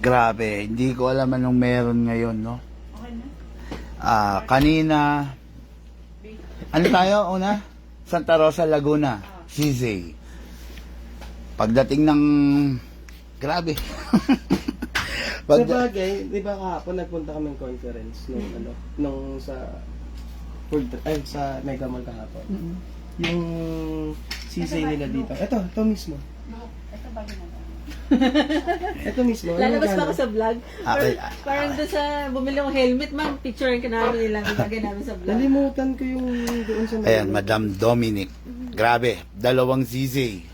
Grabe, hindi ko alam anong meron ngayon, no? Okay na. Kanina, ano tayo una? Santa Rosa, Laguna, CZ. Pagdating ng, grabe. Sa bagay, di ba kahapon nagpunta kami ng conference nung sa sa Mega Mall kahapon. Yung sisay nila dito. Ito mismo. Ito bagay na. Ito mismo. Lalabas pa ako sa vlog. Okay. Parang doon sa bumili ng helmet, ma'am. Picturein ka namin nilang ilagay namin sa vlog. Nalimutan ko yung doon sa Ayan, Madam Dominic. Grabe, 2 ZZ.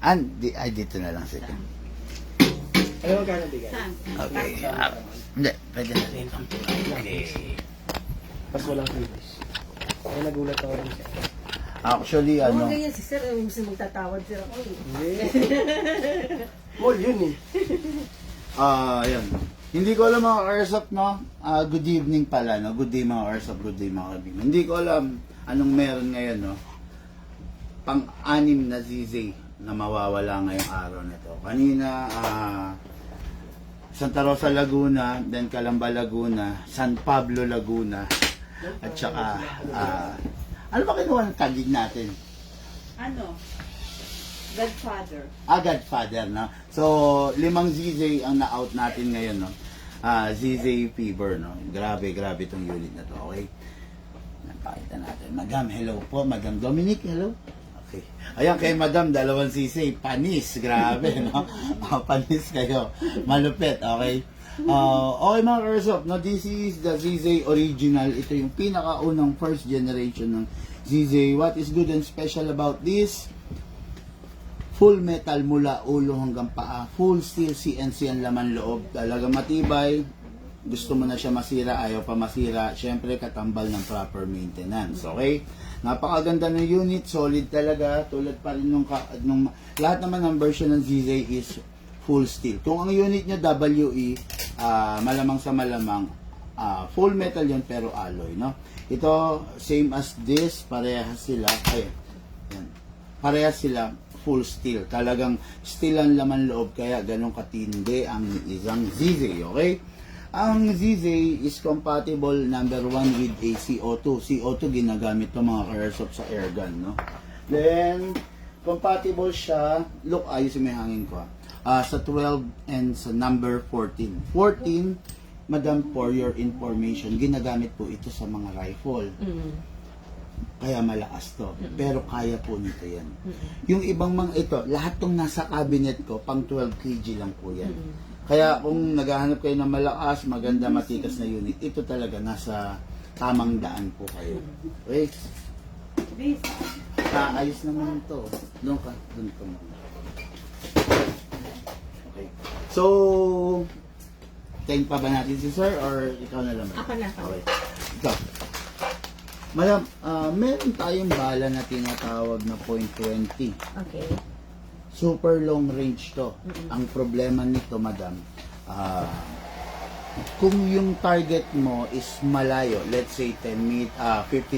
Ayan. Dito na lang sila. Ano magkano bigay? Saan? Okay. Hindi, pwede na rin. Okay. Pas walang finish. Kaya nagulat ako rin siya. Actually, Ano? ano, Ganyan si sir, gusto magtatawad sir ako. Hindi. Mall yun eh. ayan. Hindi ko alam mga Airsoft, no? Good evening pala, no? Good day mga Airsoft, good day mga kaibigan. Hindi ko alam anong meron ngayon, no? Pang-anim na ZZ na mawawala ngayong araw na to. Kanina, Santa Rosa, Laguna, then Calamba, Laguna, San Pablo, Laguna, at saka, ano ba kinuha ng tagig natin? Ano? Godfather. Godfather, no? So, 5 ZZ ang na-out natin ngayon, no? ZZ Fever, no? Grabe itong unit na to, okay? Napakita natin. Madam, hello po. Madam Dominic, hello? Okay. Ayan kay Madam, 2 ZZ. Panis, grabe, no? Panis kayo. Malupit, okay? Okay mga Airsoft, no? This is the ZZ original. Ito yung pinakaunang first generation ng ZZ. What is good and special about this? Full metal mula ulo hanggang paa. Full steel CNC ang laman loob. Talaga matibay. Gusto mo na siya masira, ayaw pa masira. Siyempre, katambal ng proper maintenance. Okay? Napakaganda ng unit. Solid talaga. Tulad pa rin nung lahat naman ng version ng ZZ is full steel. Kung ang unit niya WE, malamang sa malamang, full metal yun pero alloy. No? Ito, same as this. Parehas sila. Yan. Parehas sila. Full steel. Talagang steel ang laman loob kaya ganun katindi ang isang ZZ, okay? Ang ZZ is compatible number 1 with a CO2. CO2 ginagamit to mga airsoft sa airgun, no? Then, compatible siya, look, ayos yung may hangin ko, sa 12 and sa number 14. 14, Madam, for your information, ginagamit po ito sa mga rifle. Kaya malakas to. Pero kaya po nito yan. Yung ibang mga ito, lahat tong nasa cabinet ko, pang 12 kg lang po yan. Kaya kung naghahanap kayo ng malakas, maganda, matikas na unit, ito talaga nasa tamang daan po kayo. Okay? Ayos naman ito. Doon ka. Okay. So, tain pa ba natin si sir or ikaw na lang? Ako na. Okay. Ikaw. Madam, meron tayong bala na tinatawag na .20. Okay. Super long range to. Ang problema nito, madam, kung yung target mo is malayo, let's say 15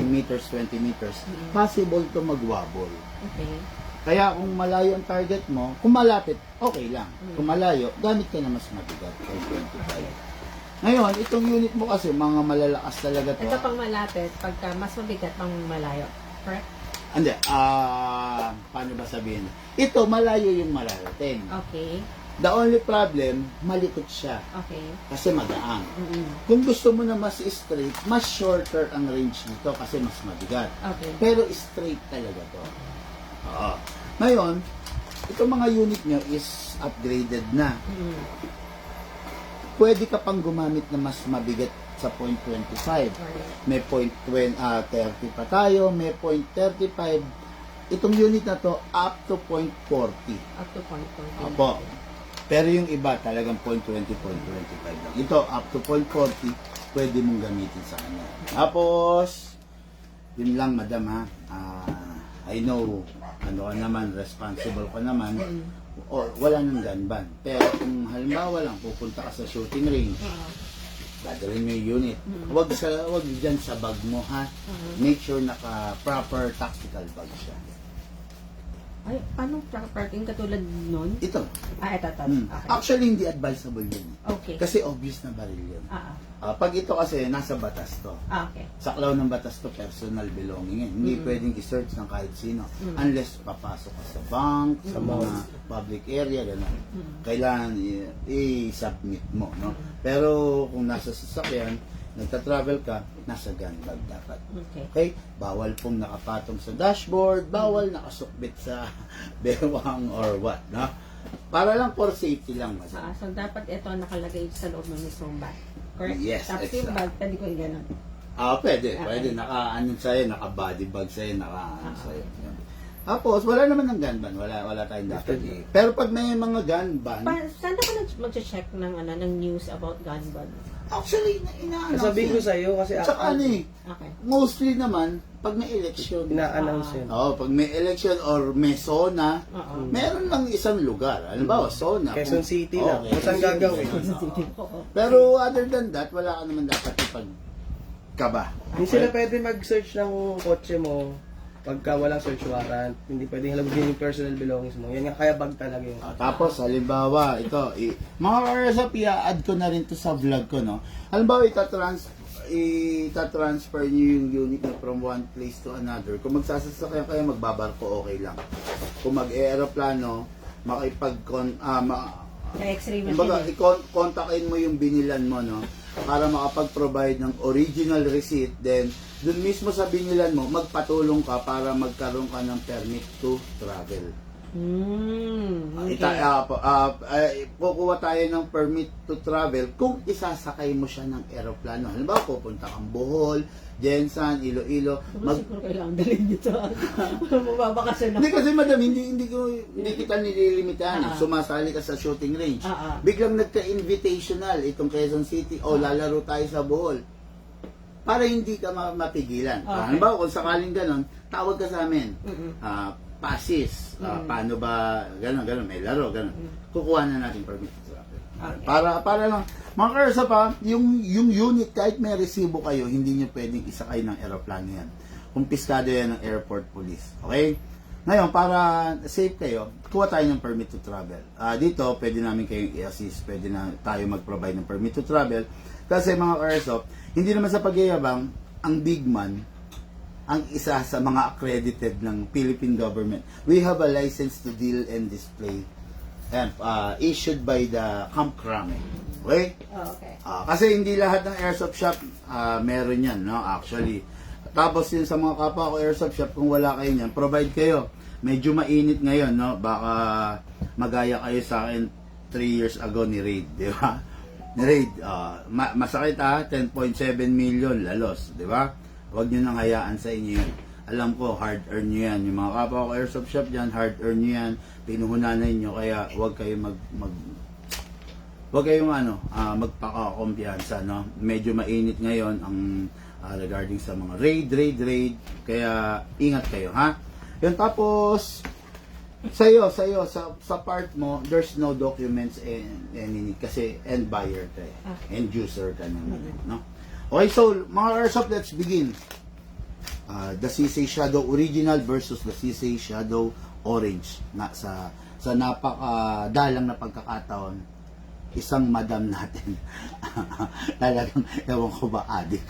meters, 20 meters, possible to magwabol. Okay. Kaya kung malayo ang target mo, kung malapit, okay lang. Kung malayo, gamit ka na mas mabigat, 25. Ngayon, itong unit mo kasi, mga malalakas talaga to. Ito pang malapit, pagka mas mabigat pang malayo. Correct? Hindi, paano ba sabihin? Ito, malayo yung mararating. Okay. The only problem, malikot siya. Okay. Kasi magaang. Kung gusto mo na mas straight, mas shorter ang range nito kasi mas mabigat. Okay. Pero straight talaga to. Oo. Ngayon, itong mga unit nyo is upgraded na. Pwede ka pang gumamit na mas mabigat sa .25. May .30 pa tayo, may .35. Itong unit na to, up to .40. Up to point. Opo. Pero yung iba, talagang .20, .25 lang. Ito, up to .40, pwede mong gamitin sa kanya. Tapos, yun lang, madam, ha. I know, ano ka naman, responsible ka naman. Wala nang gun ban. Pero kung halimbawa lang, pupunta ka sa shooting range, dadalhin mo yung unit. Wag dyan sa bag mo, ha. Make sure naka proper tactical bag siya. Ay, paano parking katulad nun? Ito. Ito. Hmm. Okay. Actually, hindi advisable yun. Okay. Kasi obvious na baril yun. Pag ito kasi, nasa batas to. Okay. Saklaw ng batas to, personal belonging yan. Hindi pwedeng i-search ng kahit sino. Unless papasok ka sa bank, sa mga public area, gano'n. Kailangan i-submit mo, no? Pero kung nasa sasakyan, nagta-travel ka, nasa gun bag dapat. Okay? Bawal pong nakapatong sa dashboard, bawal nakasukbit sa bewang or what, no? Para lang for safety lang, mas. So, dapat ito nakalagay sa loob ng mismong bag. Correct? Yes, Tapos exactly. yung bag, pwede ko i-ganon. Pwede. Okay. Pwede. Naka-ano sa'yo, naka-body bag sa'yo, naka-ano sa'yo. Yun. Tapos, wala naman ng gun ban. Wala tayong dapat Pero pag may mga gun ban, Saan ako mag-check ng news about gun ban? actually, ina-announce Sabihin ko yan. sa'yo kasi Tsaka ano eh, Okay. mostly naman, pag may election. ina-announce yun. Pag may election or may zona, Oo. meron lang isang lugar. Halimbawa, zona. Quezon City lang. Okay. Kung saan gagawin. Oo. Pero other than that, wala ka naman dapat ipagkaba. Hindi sila pwede mag-search ng kotse mo pagka walang search warrant. Hindi pwedeng halagin yung personal belongings mo. Yan nga, kaya bag talaga yun. Tapos, halimbawa, ito, mga RSP, i-add ko na rin to sa vlog ko, no? Halimbawa, ita-transfer nyo yung unit nyo from one place to another. Kung magsasasakyan kayo, magbabarko, okay lang. Kung mag-aeroplano, X-ray kumbaga, machine. i-kontakin mo yung binilan mo, no? Para makapag-provide ng original receipt, then, dun mismo sa binilan mo, magpatulong ka para magkaroon ka ng permit to travel. Okay. Kukuha tayo ng permit to travel kung isasakay mo siya ng eroplano. Halimbawa, pupunta kang Bohol, Jensan, Iloilo. Siguro kailangan dalhin dito. Mababakasyon ako. Hindi kasi madam, hindi kita nililimitahan. Sumasali ka sa shooting range. Biglang nagka-invitational itong Quezon City o lalaro tayo sa Bohol. Para hindi ka mapigilan. Halimbawa, kung sakaling ganon, tawag ka sa amin. Passes, paano ba, gano'n, may laro, gano'n. Kukuha na natin permit to travel. Para lang, mga karsa pa, yung unit, kahit may resibo kayo, hindi nyo pwedeng isakay ng aeroplano yan. Kumpiskado yan ng airport police. Okay? Ngayon, para safe kayo, kuha tayo ng permit to travel. Dito, pwede namin kayong i-assist, pwede na tayo mag-provide ng permit to travel. Kasi mga karsa, hindi naman sa pagyayabang, ang big man, ang isa sa mga accredited ng Philippine government. We have a license to deal and display and issued by the Camp Crame. Okay? Okay. Kasi hindi lahat ng airsoft shop meron yan, no? Actually. Tapos yun sa mga kapwa ko airsoft shop, kung wala kayo niyan, provide kayo. Medyo mainit ngayon, no? Baka magaya kayo sa akin 3 years ago ni Raid, di ba? Ni Raid, masakit 10.7 million lalos, di ba? Huwag nyo nang hayaan sa inyo yun. Alam ko, hard-earn nyo yan. Yung mga kapwa ko airsoft shop dyan, hard-earn nyo yan. Pinuhunanan nyo, kaya huwag kayo huwag kayong magpaka-kumpiyansa, no? Medyo mainit ngayon ang regarding sa mga raid. Kaya ingat kayo, ha? Yun, tapos sa'yo, sa part mo, there's no documents and any kasi end buyer ka eh. End user ka naman, no? Okay, so mga airsoft, let's begin. The CC Shadow Original versus the CC Shadow Orange. Sa napakadalang na pagkakataon, isang madam natin. Talagang, ewan ko ba, adik.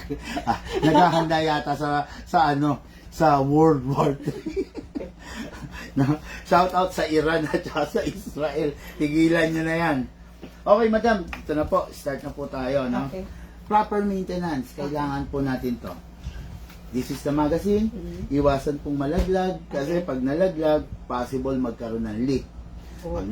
Naghahanda yata sa World War III. No? Shout out sa Iran at sa Israel. Tigilan nyo na yan. Okay, madam, ito na po. Start na po tayo. No? Okay. Proper maintenance. Kailangan po natin to. This is the magazine. Iwasan pong malaglag. Kasi pag nalaglag, possible magkaroon ng leak. Pag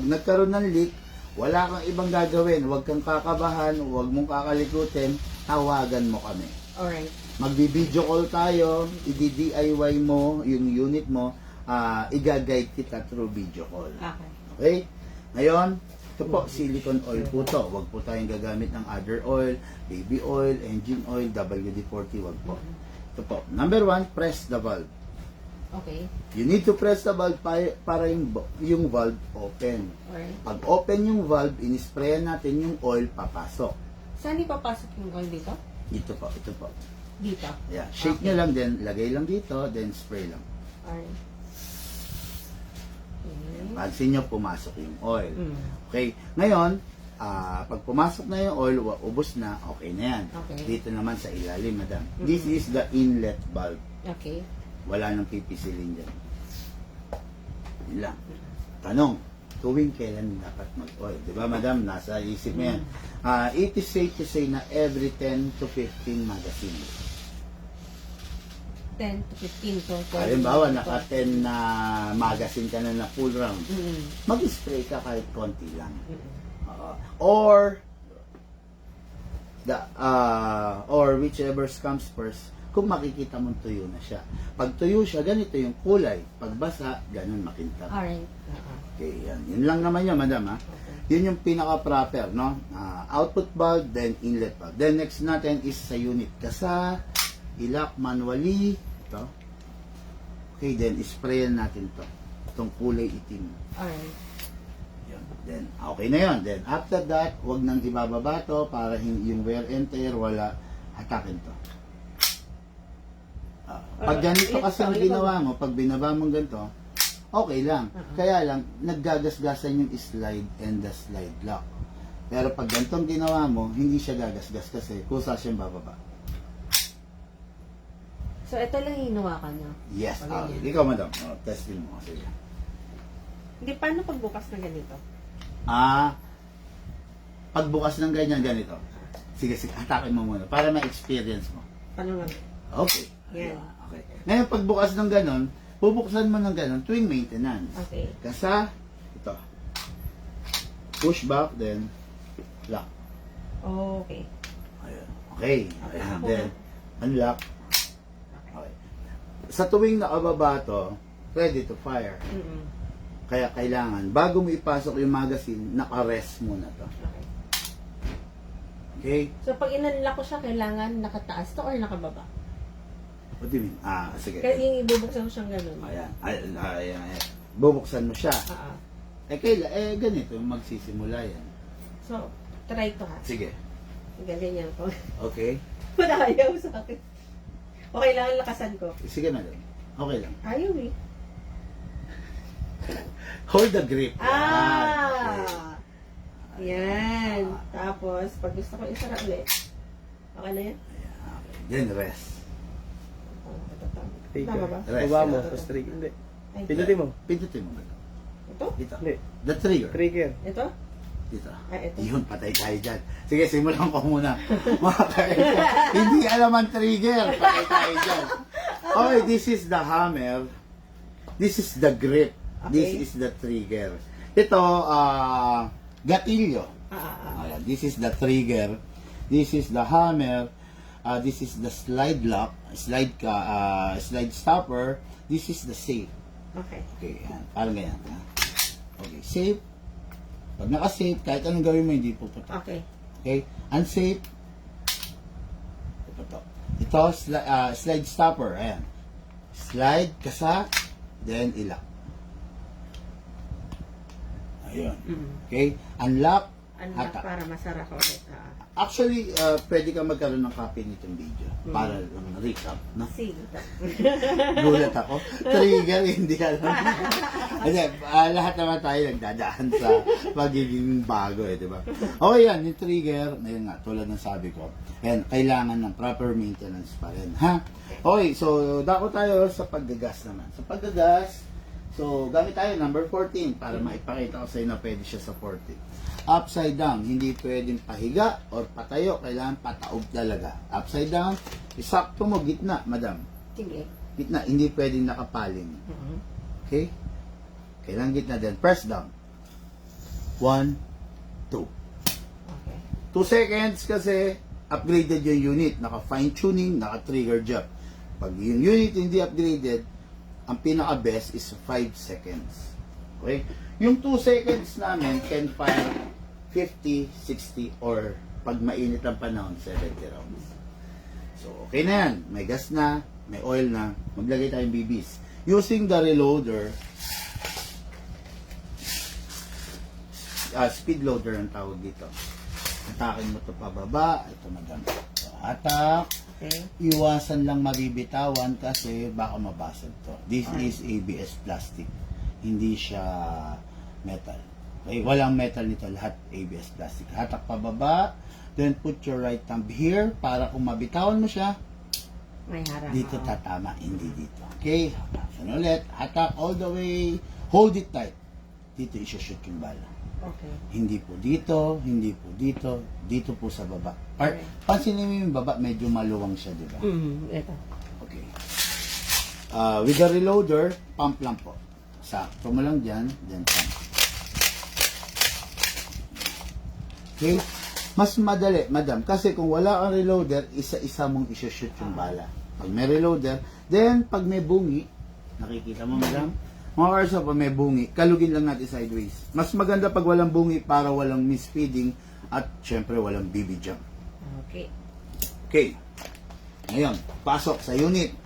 nagkaroon ng leak, wala kang ibang gagawin. Huwag kang kakabahan. Huwag mong kakalikutin. Tawagan mo kami. Alright. Magbi-video call tayo. I-DIY mo yung unit mo. I-guide kita through video call. Okay. Okay? Ngayon, ito po, silicone oil po to. Huwag po tayong gagamit ng other oil, baby oil, engine oil, WD-40, wag po. Ito po. Number 1, press the valve. Okay. You need to press the valve para yung valve open. Alright. Pag open yung valve, inisprayan natin yung oil, papasok. Saan ipapasok yung oil dito? Ito po. Dito. Yeah. Shake nyo lang, then lagay lang dito, then spray lang. Alright. Pansin nyo, pumasok yung oil. Mm. Okay? Ngayon, pag pumasok na yung oil, ubos na, okay na yan. Okay. Dito naman sa ilalim, madam. This is the inlet valve. Okay. Wala nang pipisilin dyan. Yun lang. Tanong, tuwing kailan dapat mag-oil? Di ba, madam? Nasa isip mo yan. It is safe to say na every 10 to 15 magazines. 10 to 15 to 12. Halimbawa, naka-10 na magazine ka na full round. Mm. Mag-spray ka kahit konti lang. Mm. Or whichever comes first, kung makikita mong tuyo na siya. Pag tuyo siya, ganito yung kulay. Pag basa, ganun makintab. Alright. Okay, yan. Yun lang naman yun, madam, ha? Okay. Yun yung pinaka-proper, no? Output valve, then inlet valve. Then next natin is sa unit. Kasa, ilak manually, ito. Okay, then sprayan natin to. Itong kulay itim. Alright. Yun. Then, okay na yun. Then, after that, wag nang ibababa to para yung wear and tear, wala, hatakin to. Pag ganito kasi ang ginawa mo, pag binaba mo ganito, okay lang. Kaya lang, naggagasgasan yung slide and the slide lock. Pero pag ganitong ginawa mo, hindi siya gagasgas kasi kusa siyang bababa. So, ito lang yung hinawakan niyo? Yes. Ganyan. Ikaw, madam. Testing mo. Sige. Hindi, paano pagbukas na ganito? Pagbukas ng ganito. Sige, hatakin mo muna para ma-experience mo. Paano lang? Okay. Yan. Ayan, okay. Ngayon, pagbukas ng ganon, bubuksan mo ng ganon tuwing maintenance. Okay. Kasa, ito. Push back, then lock. Okay. Ayan. Okay. Okay. Ayan. Then, unlock. Okay. Sa tuwing nakababa to, ready to fire. Mm-mm. Kaya kailangan, bago mo ipasok yung magazine, naka-rest muna to. Okay. Okay? So, pag inanla ko siya, kailangan nakataas to or nakababa? What do you mean? Sige. Kaya yung ibubuksan ko siyang ganun. Ayan. Ayan. Bubuksan mo siya. Ganito, magsisimula yan. So, try to ha. Sige. Ganyan ko. Okay? Ayaw sa akin. Okay lang, lakasan ko. Sige na lang. Okay lang. Ayaw eh. Hold the grip. Yan. Tapos, pag gusto ko isara ulit. Okay na yan? Ayan. Okay. Then rest. Tama ba? Rest. Baba mo, tapos trigger. Hindi. Ay, Pindutin mo. Pindutin mo ba? ito? Dito. Hindi. The trigger. Trigger. Ito? Dito. Ito. Yun, patay tayo dyan. Sige, simulan ko muna. Mga kaisa, hindi alam ang trigger. Patay tayo dyan. Okay, this is the hammer. This is the grip. This Okay. is the trigger. Ito, gatilyo. Ayan, this is the trigger. This is the hammer. This is the slide lock. Slide stopper. This is the safe. Okay. Okay, yan. Parang ganyan. Ha? Okay, safe. Pag naka-safe, kahit anong gawin mo, hindi puputok. Okay. Okay? Unsafe, puputok. Ito, slide stopper. Ayan. Slide, kasa, then ilak. Ayun. Okay? Unlock, Unlock hatak. para masara ko ulit. Actually, pwede ka magkaroon ng copy nitong video. Para lang recap. No? Sige. Gulat ako. Trigger, hindi alam. Kasi lahat naman tayo nagdadaan sa pagiging bago di ba? Okay yan, yung trigger, ayun nga, tulad ng sabi ko, ayan, kailangan ng proper maintenance pa rin, ha? Okay, so dako tayo sa paggagas naman. Sa paggagas, so gamit tayo number 14 para maipakita ko sa inyo na pwede siya sa 40. Upside down, hindi pwedeng pahiga or patayo, kailangan pataob talaga. Upside down, isakto mo, gitna, madam. Sige. Gitna, hindi pwedeng nakapaling. Okay? Kailangan gitna din. Press down. 1, 2. Okay. 2 seconds kasi upgraded yung unit. Naka-fine tuning, naka-trigger job. Pag yung unit hindi upgraded, ang pinaka-best is 5 seconds. Okay? Yung 2 seconds namin can fire 50, 60, or pag mainit ang panahon, 70 rounds. So, okay na yan. May gas na, may oil na. Maglagay tayong BBs. Using the reloader, speed loader ang tawag dito. Hatakin mo ito pababa. Ito madam. So, hatak. Okay. Iwasan lang mabibitawan kasi baka mabasag to. This is ABS plastic. hindi siya metal. Okay, walang metal nito, lahat ABS plastic. Hatak pababa, then put your right thumb here para kung mabitawan mo siya, May harap. dito oo. tatama, hindi dito. Okay, hatakan ulit, hatak all the way, hold it tight. Dito isushoot yung bala. Okay. Hindi po dito, hindi po dito, dito po sa baba. Okay. Pansinin mo yung baba, medyo maluwang siya, di ba? Ito. Okay. With the reloader, pump lang po. Sakto mo lang dyan, then pump. Okay? Mas madali, madam, kasi kung wala kang reloader, isa-isa mong isushoot yung bala. Pag may reloader, then pag may bungi, nakikita mo, madam? Mga karso, pag may bungi, kalugin lang natin sideways. Mas maganda pag walang bungi para walang misfeeding at syempre walang BB jump. Okay. Okay. Ngayon, pasok sa unit.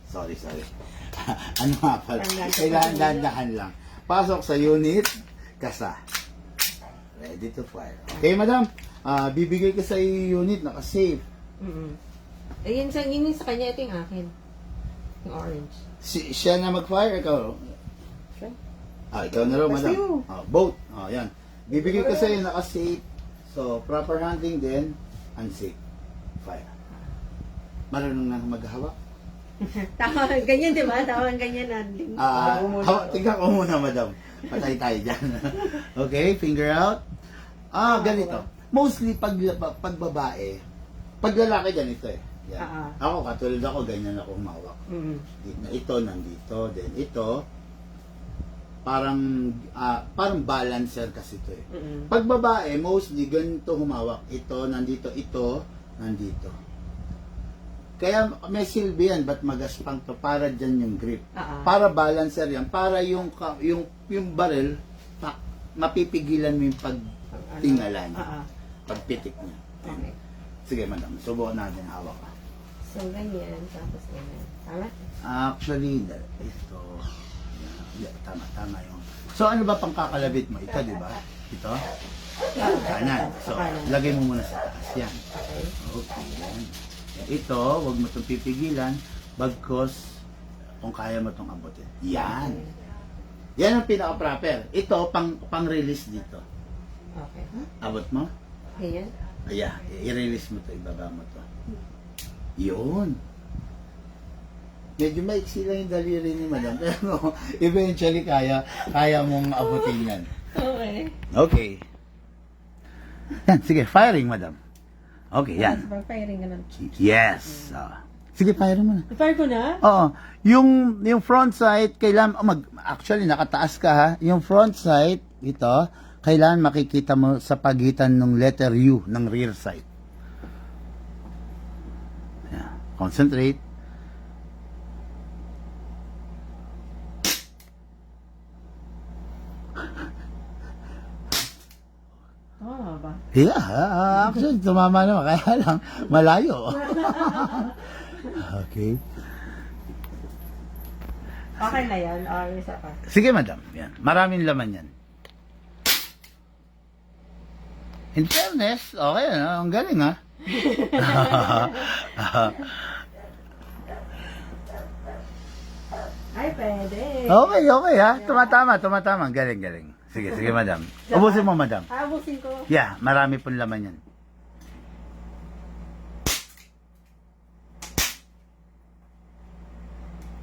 Sorry. Ano nga pala? Kailangan dahan lang. Pasok sa unit, kasa. Ready to fire. Okay, madam. Bibigay ko sa unit, naka-save. Ayun yun sa kanya, ito yung akin. Yung orange. Siya na mag-fire, ikaw. Siya? Ikaw na raw, Basta madam. yun. Both. Yan. Bibigay ko sa iyo, naka-save. So, proper handling din, unsafe. Fire. Marunong na maghawak? Tama, ganyan, di ba? Tama, ganyan handling. Tingnan ko muna, madam. Patay tayo dyan. Okay, finger out. Ganito. Mostly, pag babae, pag lalaki ganito eh. Yan. Ako, katulad ako, ganyan ako humawak. Ito, nandito. Then ito, parang balancer kasi ito eh. Pag babae, mostly ganito humawak. Ito, nandito, nandito. Kaya may silbi yan, ba't magaspang to? Para dyan yung grip. Para balancer yan. Para yung barrel, mapipigilan mo yung pagtingala niya. Pagpitik niya. Okay. Sige, madam. Subukan natin hawak ka. So, ganyan. Tapos ganyan. Tama? Actually, ito. Yeah, tama yung. So, ano ba pang kakalabit mo? Ito, di ba? Ito? Kanan. So, lagay mo muna sa taas. Yan. Okay. Okay, yan. Ito, huwag mo itong pipigilan. Bagkos, kung kaya mo itong abutin. Yan. Yan ang pinaka-proper. Ito, pang-release dito. Okay. Abot mo? Ganyan? I-release mo to, ibaba mo to. Yun. Medyo maiksi lang yung daliri ni madam. Pero eventually, kaya mong abutin yan. Okay. Okay. Yan, sige, firing, madam. Okay, yan. Pag-firing ganun. Yes. Sige, firing mo na. I-fire ko na? Oo. Yung front sight, kailangan, actually, nakataas ka ha. Yung front sight, ito, kailangan makikita mo sa pagitan ng letter U ng rear sight. Yeah. Concentrate. Ba? Yeah, actually, tumama naman. Kaya lang, malayo. Okay. Okay na yan. Or isa pa. Sige, madam. Yan. Maraming laman yan. In fairness, okay na. Ang galing, ha? Ay, pwede. Okay, ha? Tumatama. Galing. Sige, madam. Ubusin mo, madam. Abusin ko. Yeah, marami pong laman yan.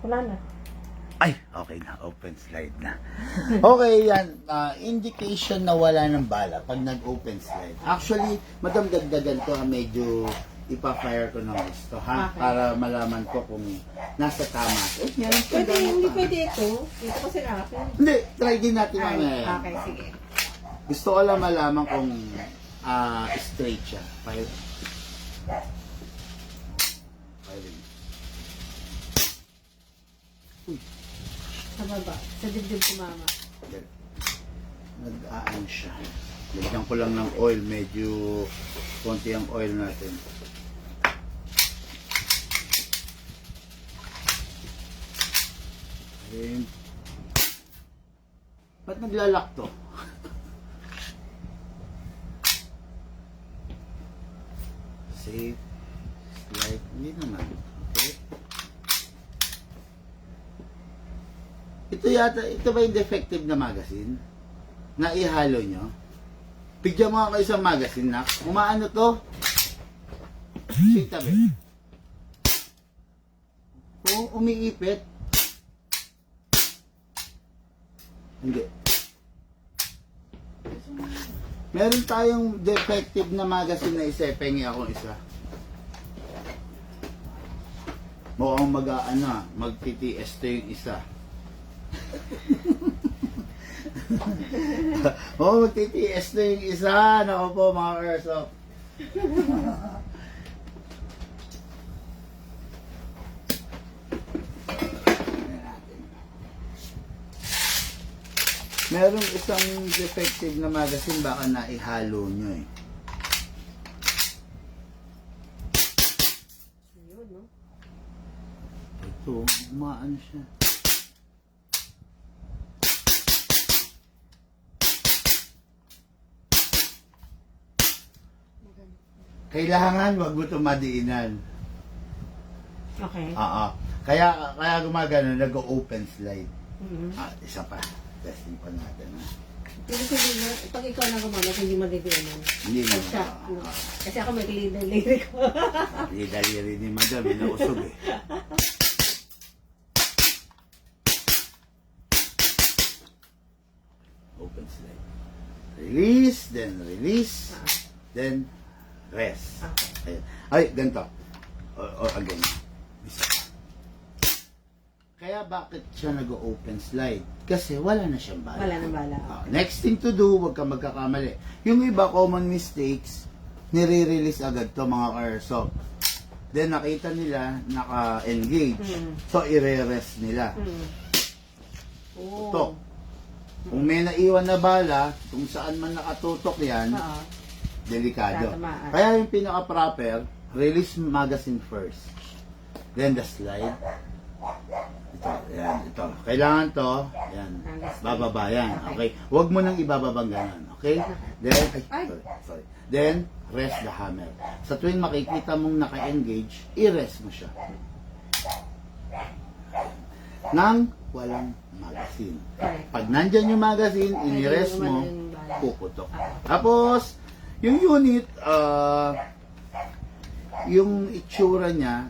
Wala na. Ay, okay na. Open slide na. Okay, yan. Indication na wala ng bala pag nag-open slide. Actually, madam, dagdagan to ha. Medyo ipa-fire ko ng gusto, ha? Okay. Para malaman ko kung nasa tama. Yan, Pwede, hindi pwede ito. Ito kasi akin. Hindi, try din natin Ay, mamaya. okay, sige. Gusto ko lang malaman kung straight siya. Fire. Sa baba. Sa dibdib ko, mama. Nag-aan siya. Lagyan ko lang ng oil. Medyo konti ang oil natin. Okay. Ba't naglalak to? Safe. Slide. Hindi naman. Okay. ito ba yung defective na magazine? Na ihalo nyo? Bigyan mo ako isang magazine na, umaano to? Tabi. Oo, umiipit. Hindi. Meron tayong defective na magazine na isa, pengi akong isa. Mukhang magtitiis to yung isa. Magtitiis to yung isa. Naku po mga airsoft. Merong isang defective na magazine, baka naihalo nyo eh. Yun, no? Ito, umaan siya. Kailangan wag mo tumadiinan. Okay. Oo. Kaya gumagano, nag-open slide. Mhm. Isa pa. Testing pa natin. Pero hindi mo, pag ikaw na gumamit, hindi magiging Hindi na. siya. No? Kasi ako may lirik ko. Hindi daliri ni madam, inausog eh. Open slide. Release, then rest. Okay. Ayun. Ay, ganito. Or again. Isa pa. Kaya bakit siya nag-open slide? Kasi wala na siyang bala. Wala nang bala. Next thing to do, huwag ka magkakamali. Yung iba, common mistakes, nire-release agad to mga airsoft. Then nakita nila, naka-engage. So, ire-rest nila. Oh. Tutok. Kung may naiwan na bala, kung saan man nakatutok yan, Oo. delikado. Tatamaan. Kaya yung pinaka-proper, release magazine first. Then the slide. Ito, yan, ito. Kailangan to, yan, bababa yan. Okay? Huwag mo nang ibababang ganun. Okay? Then, sorry. Then, rest the hammer. Sa tuwing makikita mong naka-engage, i-rest mo siya. Nang walang magazine. Pag nandyan yung magazine, ini-rest mo, puputok. Tapos, yung unit, yung itsura niya,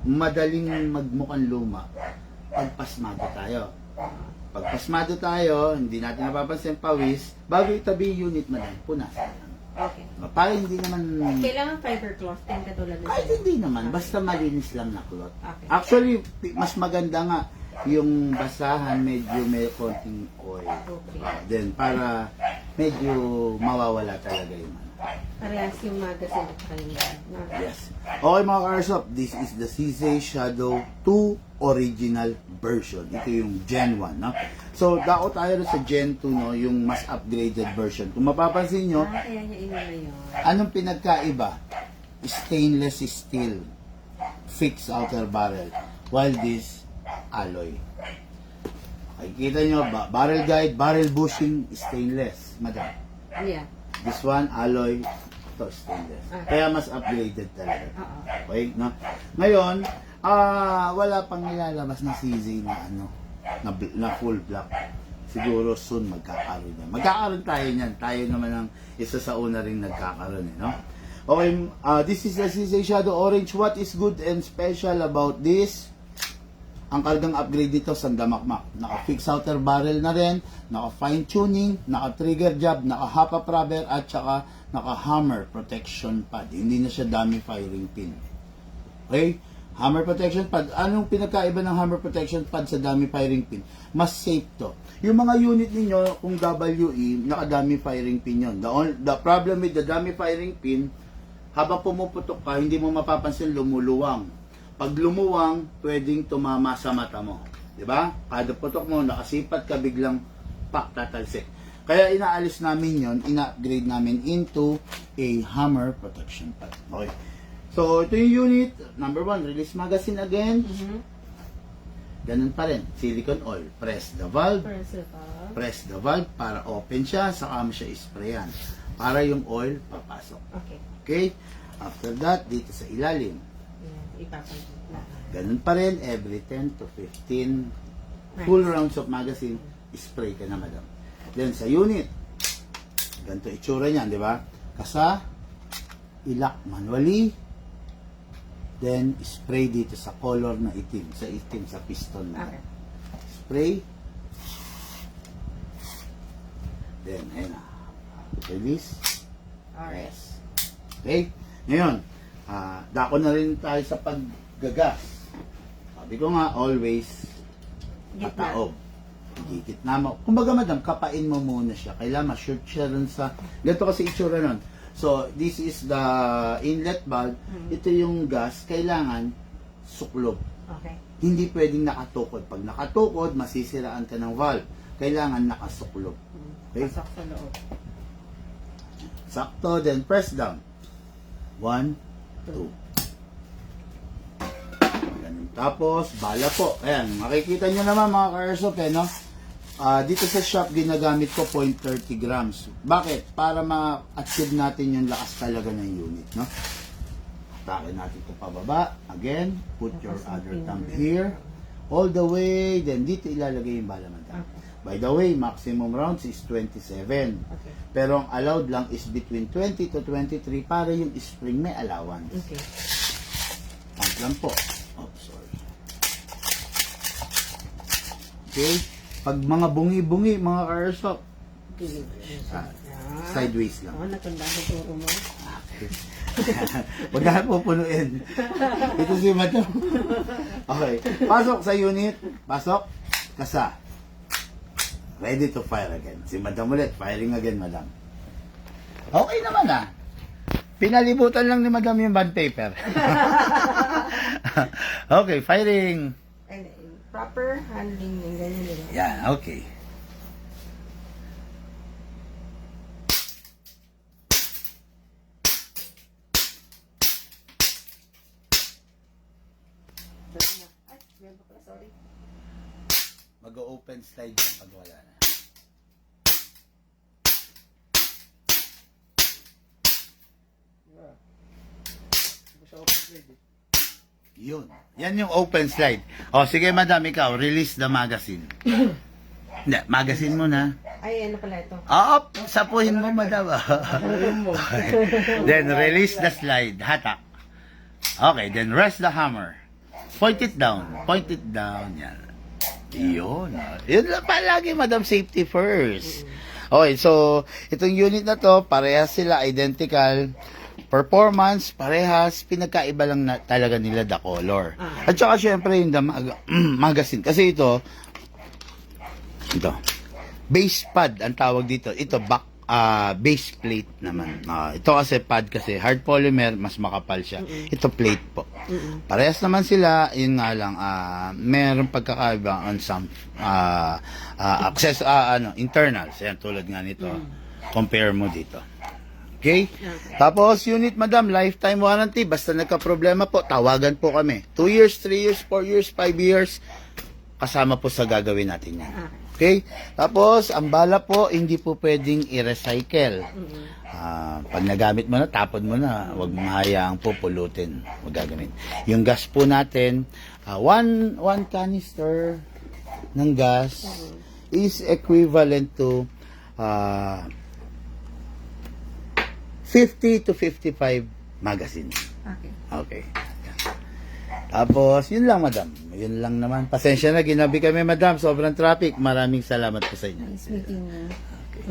madaling magmukhang luma pag pasmado tayo. Pag pasmado tayo, hindi natin napapansin pawis, bago itabi yung unit madam, punasan lang. Okay. Para hindi naman... Kailangan fiber cloth din katulad ng Kahit hindi naman, basta malinis lang na cloth. Okay. Actually, mas maganda nga yung basahan, medyo may konting oil. Okay. Then, para medyo mawawala talaga yung ano. Parehas yung magazine at saka yung Yes. Okay mga Airsoft, this is the CZ Shadow 2 original version. Ito yung Gen 1, no? So, dako tayo sa Gen 2, no? Yung mas upgraded version. Kung mapapansin nyo, kaya niya inuna yun. anong pinagkaiba? Stainless steel, fixed outer barrel, while this, alloy. Okay, kita nyo, barrel guide, barrel bushing, stainless, madam. Yeah. This one, alloy, ito stainless. Kaya mas upgraded talaga. Oo. Okay, no? Ngayon, wala pang nilalabas na CZ na ano, na full black. Siguro soon magkakaroon yan. Magkakaroon tayo niyan. Tayo naman ang isa sa una ring nagkakaroon, eh, no? Okay, this is the CZ Shadow Orange. What is good and special about this? Ang kargang upgrade dito, sandamakmak. Naka-fix outer barrel na rin, naka-fine tuning, naka-trigger job, naka-hop-up rubber, at saka naka-hammer protection pad. Hindi na siya dummy firing pin. Okay? Hammer protection pad. Anong pinagkaiba ng hammer protection pad sa dummy firing pin? Mas safe to. Yung mga unit ninyo, kung WE, naka-dummy firing pin yun. The problem with the dummy firing pin, habang pumuputok ka, hindi mo mapapansin lumuluwang. Pag lumuwang, pwedeng tumama sa mata mo. Diba? Kada putok mo, nakasipat ka, biglang tatalsik. Kaya inaalis namin yon, ina-upgrade namin into a hammer protection pad. Okay. So, ito yung unit. Number 1, release magazine again. Ganun pa rin. Silicone oil. Press the valve. Press the valve para open siya, saka mo siya isprayan. Para yung oil papasok. Okay. Okay? After that, dito sa ilalim. Ipapalit na. Ganun pa rin, every 10 to 15 full rounds of magazine, spray ka na, madam. Then, sa unit, ganito itsura niyan, di ba? Kasa, ilak manually, then, spray dito sa color na itim, sa piston na. Okay. Spray, then, ayun na. Release. Alright. Yes. Okay? Ngayon, dako na rin tayo sa paggagas. Sabi ko nga, always, Gitna. pataob. Gitna mo. Kumbaga, madam, kapain mo muna siya. Kailangan ma-shoot siya rin sa... Ganito kasi itsura nun. So, this is the inlet valve. Ito yung gas. Kailangan suklob. Okay. Hindi pwedeng nakatukod. Pag nakatukod, masisiraan ka ng valve. Kailangan nakasuklob. Okay? Pasok sa loob. Sakto, then press down. 1, 2. Ganun. Tapos, bala po. Ayan, makikita nyo naman mga ka-airsoft, no? Dito sa shop, ginagamit ko 0.30 grams. Bakit? Para ma-achieve natin yung lakas talaga ng unit, no? Takin natin ito pababa. Again, put your other thumb here. All the way, then dito ilalagay yung bala, madam. Okay. By the way, maximum rounds is 27. Okay. Pero ang allowed lang is between 20 to 23 para yung spring may allowance. Okay. Pump lang po. Oh, sorry. Okay? Pag mga bungi-bungi, mga airsoft, sideways lang. Oo, natanda ko turo mo. Okay. Huwag na pupunuin. Ito si madam. Okay. Pasok sa unit. Pasok. Kasa. Ready to fire again. Si madam ulit. Firing again, madam. Okay naman Pinalibutan lang ni madam yung bond paper. Okay, firing. And proper handling yung ganyan nila. Yan, okay. Ay, meron pa pala, sorry. Mag-open slide yan pag wala na. Yun. Yan yung open slide. O, sige madam, ikaw, release the magazine. Hindi, magazine mo na. Ay, ano pala ito? Sapuhin mo madam. Okay. Then, release the slide. Hatak. Okay, then rest the hammer. Point it down. Point it down. Yan. Yun. Yun lang palagi, madam, safety first. Okay, so, itong unit na to, parehas sila, identical. Performance, parehas, pinagkaiba lang na, talaga nila the color. At saka syempre yung magazine. Kasi ito, base pad ang tawag dito. Ito, base plate naman. Ito kasi pad kasi, hard polymer, mas makapal siya. Ito plate po. Parehas naman sila, yun nga lang, meron pagkakaiba on some access, internals. Yan, tulad nga nito. Compare mo dito. Okay? Tapos, unit, madam, lifetime warranty. Basta nagka-problema po, tawagan po kami. 2 years, 3 years, 4 years, 5 years. Kasama po sa gagawin natin yan. Okay? Tapos, ang bala po, hindi po pwedeng i-recycle. Pag nagamit mo na, tapon mo na. Huwag mong hayaang pupulutin. Huwag gagawin. Yung gas po natin, one canister ng gas is equivalent to 50 to 55 magazine. Okay. Okay. Tapos, yun lang, madam. Yun lang naman. Pasensya na, ginabi kami, madam. Sobrang traffic. Maraming salamat po sa inyo. Nice meeting you. Okay.